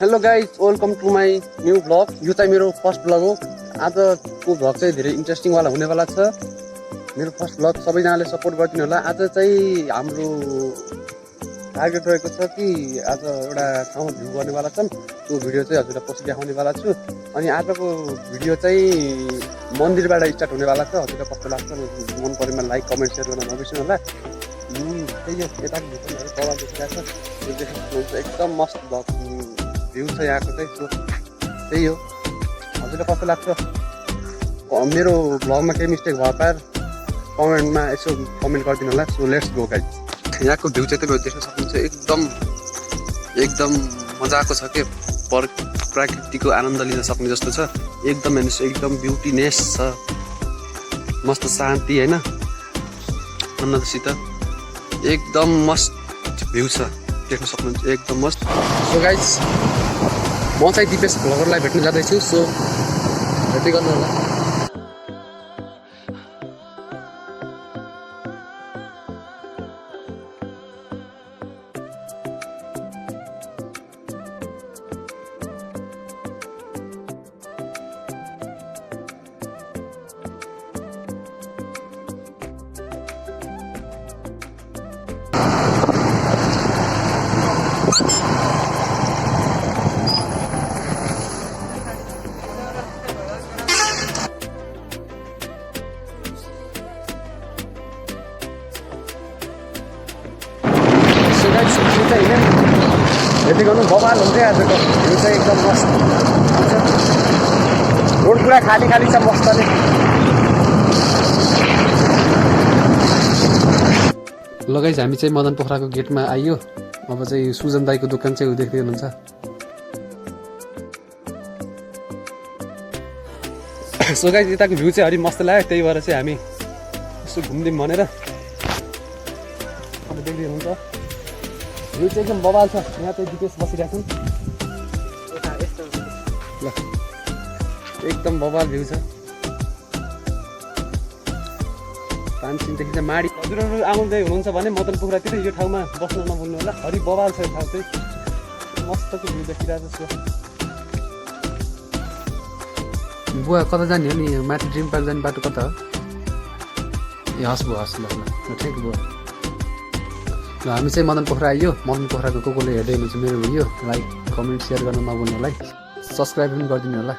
Hello guys, welcome to my new blog. यो चाहिँ मेरो फर्स्ट ब्लग हो। आजको ब्लग चाहिँ धेरै इन्ट्रेस्टिङवाला हुनेवाला छ। मेरो फर्स्ट ब्लग सबैजनाले सपोर्ट गरिदिनु होला। आज चाहिँ हाम्रो टार्गेट रहेको छ कि आज एउटा ठाउँमा भ्यू गर्नेवाला छन्। त्यो भिडियो चाहिँ हजुरलाई पछि देखाउनेवाला छु। अनि आजको भिडियो चाहिँ मन्दिरबाट स्टार्ट हुनेवाला छ। हजुरलाई कस्तो लाग्छ मन परेमा लाइक कमेन्ट सेयर गर्न नबिर्सनु होला। त्यही हो, यताको भ्यूहरू तल देखिरहेको छ, त्यो देख्नुहुन्छ एकदम मस्त भ्यू छ यहाँको चाहिँ। सो त्यही हो, हजुरलाई कस्तो लाग्छ मेरो भ्लगमा केही मिस्टेक भयो पार कमेन्टमा यसो कमेन्ट गरिदिनु होला। So let's go guys. यहाँको भ्यू चाहिँ तपाईँहरू देख्न सक्नुहुन्छ, एकदम मजाको छ के, प्रकृतिको आनन्द लिन सक्ने जस्तो छ। एकदम हेर्नुहोस्, एकदम ब्युटीनेस छ, मस्त शान्ति होइन, आनन्दसित एकदम मस्त भ्यू छ, देख्न सक्नुहुन्छ एकदम मस्त। सो गाइज, म चाहिँ दिपेश भ्लगरलाई भेट्न जाँदैछु। सो भेट्दै गर्नु होला। यति गर्नु बवाल हुन्छ आजको भ्यू चाहिँ एकदम मस्त हुन्छ। रोड पुरा खाली छ मस्तले। लगाइज, हामी चाहिँ मदन पोखराको गेटमा आइयो। अब चाहिँ सुजन दाईको दोकान चाहिँ देख्दै हुनुहुन्छ। सो गाइज, यताको भ्यू चाहिँ अलि मस्त लाग्यो, त्यही भएर चाहिँ हामी यसो घुम्दिउँ भनेर। अब देख्दै हुनुहुन्छ भ्यू चाहिँ एकदम बवाल छ। यहाँ चाहिँ दिपेश बसिरहेको छ ल, एकदम बवाल भ्यू छ। पानसिनदेखि चाहिँ माडी। हजुरहरू आउँदै हुनुहुन्छ भने मदन पोखरातिर यो ठाउँमा बस्न नभुल्नु होला। हरि बवाल छ यो ठाउँ चाहिँ, मस्तको भ्यू देखिरहेको छु। बुवा कता जाने हो नि? माथि ड्रिम पार्क जाने बाटो कता हो? ए हस् बुवा, हस् ल ल, थ्याङ्क यू बुवा। ल हामी चाहिँ मदन पोखरा आइयो। मदन पोखराको कोले हेर्दै हुनुहुन्छ मेरो भिडियो, लाइक कमेन्ट सेयर गर्न नभुल्नु होला, सब्सक्राइब पनि गरिदिनु होला।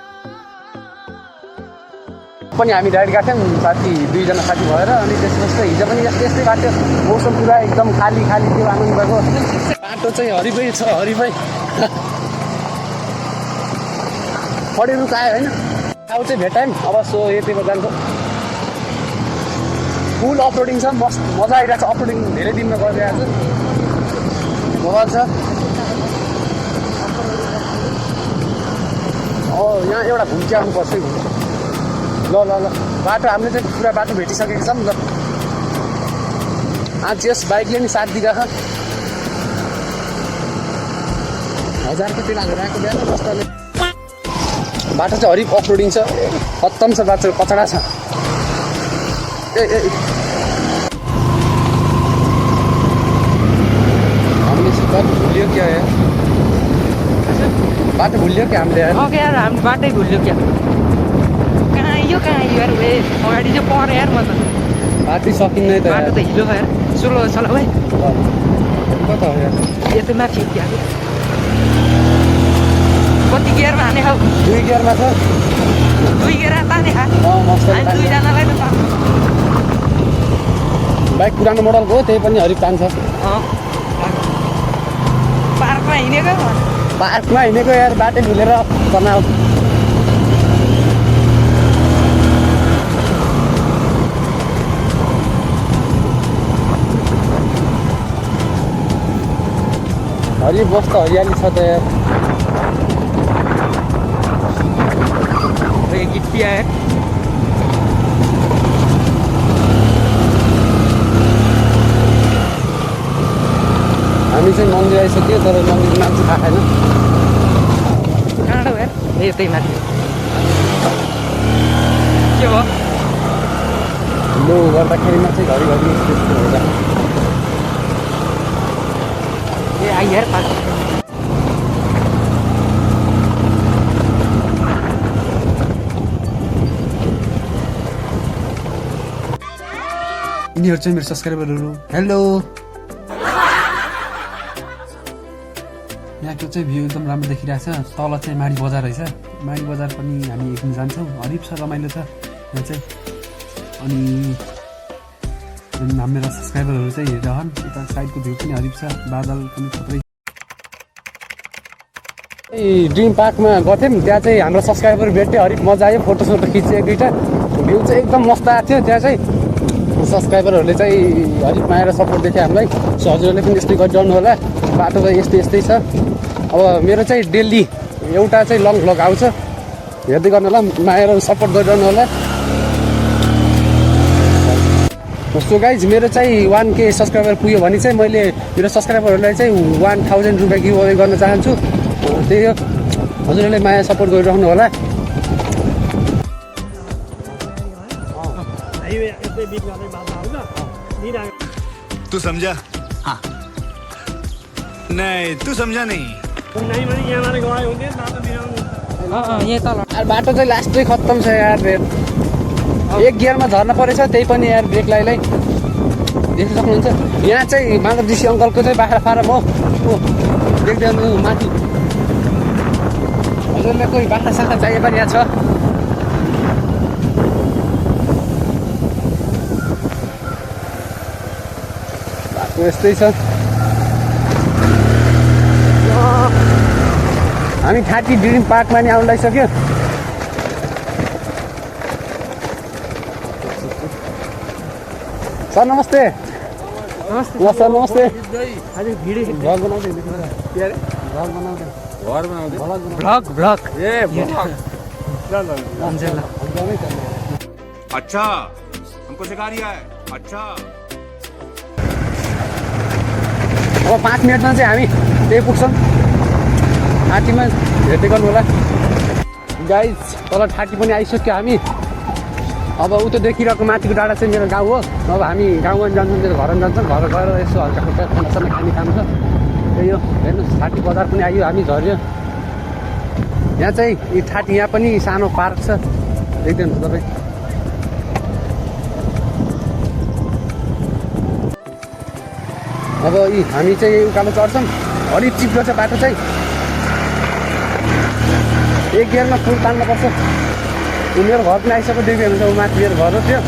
पनि हामी राइड गएको थियौँ साथी, दुईजना साथी भएर। अनि त्यसपछि हिजो पनि यस्तै बाटो, मौसम पुरा एकदम खाली थियो, आनन्द भएको बाटो चाहिँ हरिबै छ, हरिबै पढे रुकायो होइन। अब चाहिँ भेटायौँ। अब सो यतिको जान्छ, फुल अपलोडिङ छ, मस्त मजा आइरहेको छ। अपलोडिङ धेरै दिनमा गरिरहेको छ, बवाल छ। यहाँ एउटा घुम्ची आउनुपर्छ है। ल बाटो हामीले चाहिँ पुरा बाटो भेटिसकेको छौँ। ल आज यस बाइकले नि साथ दिइरहेको, 1000को तेल हालेर आएको बिहान मस्तले। बाटो चाहिँ हरिक अपलोडिङ छ, खत्तम छ बाटो, कचडा छ। हमने भूलियो क्या है? बाटो भूलियो क्या हामीले यार? ओके यार, हामी बाटै भुल्यो क्या? कहाँ आइयो यार? अगाडि चाहिँ पऱ्यो यार, म त बाटै सकिँदै त बाटो त हिलो यार। चलो भाइ, कता हो यार? यतै माथि क्या? कति गियरमा हाने खाऊ? 2 गियरमा छ। 2 गियर ताने खा? दुईजनालाई त पार्छ। बाइक पुरानो मोडलको हो, त्यही पनि हरिक तान्छ। पार्कमा हिँडेको यार, बाटै भुलेर तनाउ। हरि मस्त हरियाली छ त यार। गिट्टी आयो। हामी चाहिँ मन्दिर आइसक्यो, तर मन्दिरको नाम चाहिँ थाहा छैन। कहाँ हो यार? यतै माथि के हो? लो गर्दाखेरिमा चाहिँ घरिघरि त्यस्तो हुँदैन। ए आई यार यिनीहरू चाहिँ मेरो सब्सक्राइबरहरू। हेलो, यहाँको चाहिँ भ्यू एकदम राम्रो देखिरहेछ। तल चाहिँ माडी बजार रहेछ। माडी बजार पनि हामी एकदिन जान्छौँ। हरिफ छ, रमाइलो छ यहाँ चाहिँ। अनि मेरो सब्सक्राइबरहरू चाहिँ हेरिरहन्। यता साइडको भ्यू पनि हरिफ छ, बादल पनि थुप्रै। ड्रिम पार्कमा गएको थियौँ, त्यहाँ चाहिँ हाम्रो सब्सक्राइबर भेट्यो। हरिफ मजा आयो, फोटोसोटो खिच्यो एक दुईवटा। भ्यू चाहिँ एकदम मस्त आएको थियो। त्यहाँ चाहिँ सब्सक्राइबरहरूले चाहिँ हरिफमा आएर सपोर्ट देख्यो हामीलाई। सो हजुरहरूले पनि यस्तै गरिरहनु होला। बाटो चाहिँ यस्तै छ। अब मेरो चाहिँ डेली एउटा चाहिँ लङ भ्लग आउँछ, हेर्दै गर्नु होला, आएर सपोर्ट गरिरहनु होला। सो गाइज मेरो चाहिँ 1K सब्सक्राइबर पुग्यो भने चाहिँ मैले मेरो सब्सक्राइबरहरूलाई चाहिँ 1000 रुपियाँ गिभ अवे गर्न चाहन्छु। त्यही हो, हजुरहरूले माया सपोर्ट गरिरहनु होला। तू समझा? हाँ। नहीं, तू समझा नहीं। यहाँ तल बाटो चाहिँ लास्टै खत्तम छ यार। एक गियरमा झर्न परेछ, त्यही पनि यार ब्रेक लगाइलाई देख्न सक्नुहुन्छ। यहाँ चाहिँ माधव ऋषि अङ्कलको चाहिँ बाख्रा फारम हो। देख्दैनु माथि हजुरलाई कोही बाख्रा साख्रा चाहिए पनि यहाँ छ। बाटो यस्तै छ। हामी 30 ड्रिम पार्कमा नि आउनु लागिसक्यो। सर नमस्ते। ल सर नमस्ते। भ्लग अच्छा, हमको सिखा रिया है। अच्छा, अब 5 मिनटमा चाहिँ हामी त्यही पुग्छौँ। ठाटीमा हेर्दै गर्नु होला गाइज। तल ठाटी पनि आइसक्यो हामी। अब उता देखिरहेको माथिको डाँडा चाहिँ मेरो गाउँ हो। अब हामी गाउँमा जान्छौँ, मेरो घरमा जान्छौँ। घर गएर यसो हल्का फुल्का खानासाना खाने काम छ। त्यही हो, हेर्नुहोस् ठाटी बजार पनि आयो, हामी झऱ्यो। यहाँ चाहिँ यी ठाटी, यहाँ पनि सानो पार्क छ, देख्दैनुहुन्छ तपाईँ। अब यी हामी चाहिँ उकालो चढ्छौँ। अलिक चिप्लो छ बाटो चाहिँ, एक गियरमा फुल तान्नुपर्छ। मेरो घर पनि आइसक्यो, देख्नुहुन्छ माथि मेरो घर हो त्यो।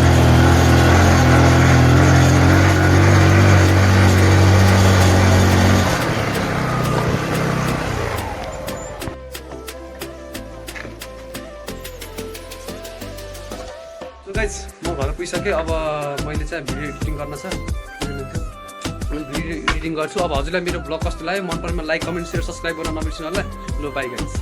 गाइज म घर पुगिसकेँ। अब मैले चाहिँ भिडियो एडिटिङ गर्न छ, भिडियो एडिटिङ गर्छु। अब हजुरलाई मेरो ब्लग कस्तो लाग्यो, मन परेमा लाइक, कमेन्ट, सेयर, सब्सक्राइब गर्न नबिर्सिनु होला। लो बाई गाइज।